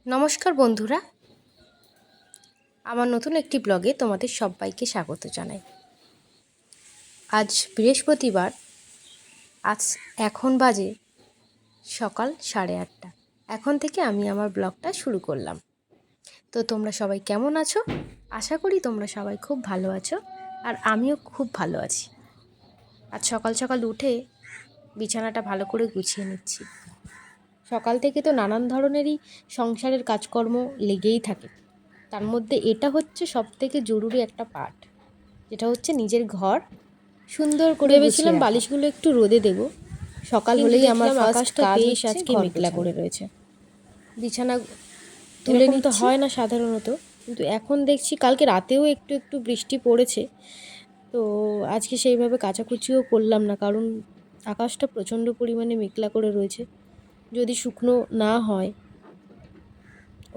নমস্কার বন্ধুরা, আমার নতুন একটি ব্লগে তোমাদের সবাইকে স্বাগত জানাই। আজ বৃহস্পতিবার, আজ এখন বাজে সকাল 8:30। এখন থেকে আমি আমার ব্লগটা শুরু করলাম। তো তোমরা সবাই কেমন আছো? আশা করি তোমরা সবাই খুব ভালো আছো, আর আমিও খুব ভালো আছি। আজ সকাল সকাল উঠে বিছানাটা ভালো করে গুছিয়ে নিচ্ছি। সকাল থেকে তো নানান ধরনেরই সংসারের কাজকর্ম লেগেই থাকে। তার মধ্যে এটা হচ্ছে সবথেকে জরুরি একটা পার্ট, যেটা হচ্ছে নিজের ঘর সুন্দর করে ভেবেছিলাম বালিশগুলো একটু রোদে দেব। সকাল হলেই আমার আকাশটা বেশ আজকে মেঘলা করে রয়েছে। বিছানা তুলে নিতে হয় না সাধারণত, কিন্তু এখন দেখছি কালকে রাতেও একটু একটু বৃষ্টি পড়েছে, তো আজকে সেইভাবে কাচাকুচিও করলাম না, কারণ আকাশটা প্রচণ্ড পরিমাণে মেঘলা করে রয়েছে। যদি শুকনো না হয়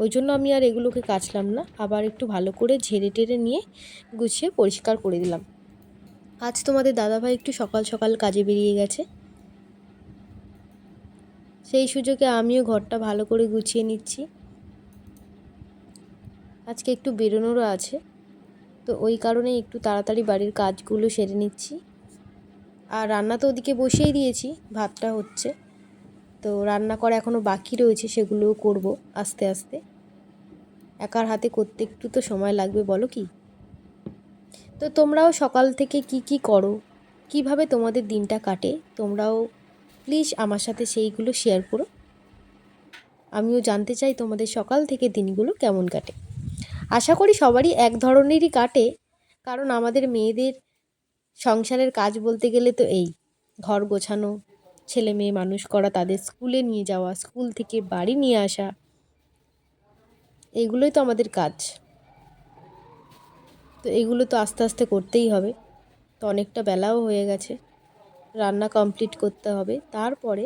ওই জন্য আমি আর এগুলোকে কাচলাম না, আবার একটু ভালো করে ঝেড়ে টেড়ে নিয়ে গুছিয়ে পরিষ্কার করে দিলাম। আজ তোমাদের দাদাভাই একটু সকাল সকাল কাজে বেরিয়ে গেছে, সেই সুযোগে আমিও ঘরটা ভালো করে গুছিয়ে নিচ্ছি। আজকে একটু বেরোনোরও আছে, তো ওই কারণেই একটু তাড়াতাড়ি বাড়ির কাজগুলো সেরে নিচ্ছি। আর রান্না তো ওদিকে বসিয়েই দিয়েছি, ভাতটা হচ্ছে, তো রান্না করা এখনও বাকি রয়েছে, সেগুলোও করব আস্তে আস্তে। একার হাতে করতে একটু তো সময় লাগবে, বলো কি? তো তোমরাও সকাল থেকে কি কি করো, কিভাবে তোমাদের দিনটা কাটে, তোমরাও প্লিজ আমার সাথে সেইগুলো শেয়ার করো। আমিও জানতে চাই তোমাদের সকাল থেকে দিনগুলো কেমন কাটে। আশা করি সবারই এক ধরনেরই কাটে, কারণ আমাদের মেয়েদের সংসারের কাজ বলতে গেলে তো এই ঘর গোছানো, ছেলে মেয়ে মানুষ করা, তাদের স্কুলে নিয়ে যাওয়া, স্কুল থেকে বাড়ি নিয়ে আসা, এগুলোই তো আমাদের কাজ। তো এগুলো তো আস্তে আস্তে করতেই হবে। তো অনেকটা বেলাও হয়ে গেছে, রান্না কমপ্লিট করতে হবে। তারপরে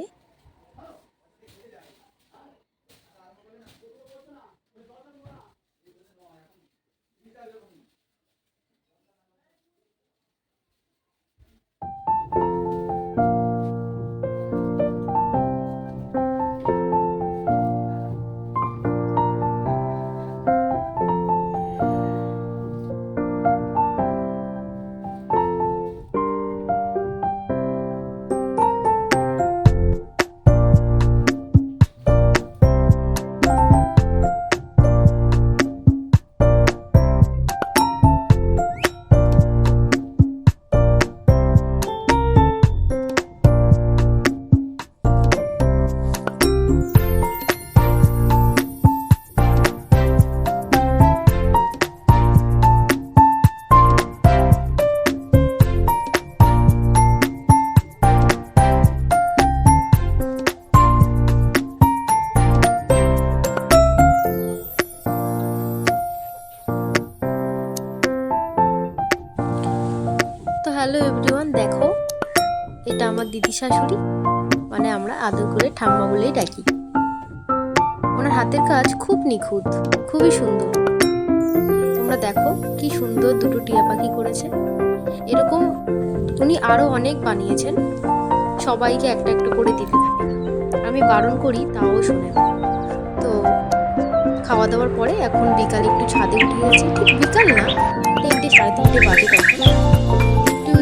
হ্যালো এভরিওয়ান, দেখো এটা আমার দিদি শাশুড়ি, মানে আমরা আদর করে ঠাম্মা বলেই ডাকি। ওনার হাতের কাজ খুব নিখুঁত, খুবই সুন্দর। তোমরা দেখো কি সুন্দর দুটো টিয়া পাখি করেছে। এরকম উনি আরও অনেক বানিয়েছেন, সবাইকে একটা একটা করে দিতে থাকে। আমি বারণ করি, তাও শোনে না। তো খাওয়া দাওয়ার পরে এখন বিকালে একটু ছাদে উঠে গেছি, ঠিক বিকাল না, 3টে 3:30 বাজে তখন।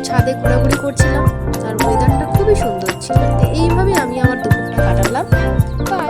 ছাদে ঘোরাঘুরি করছিলাম, আর ওয়েদারটা খুবই সুন্দর ছিল। তো এইভাবে আমি আমার দুপুরটা কাটালাম, বা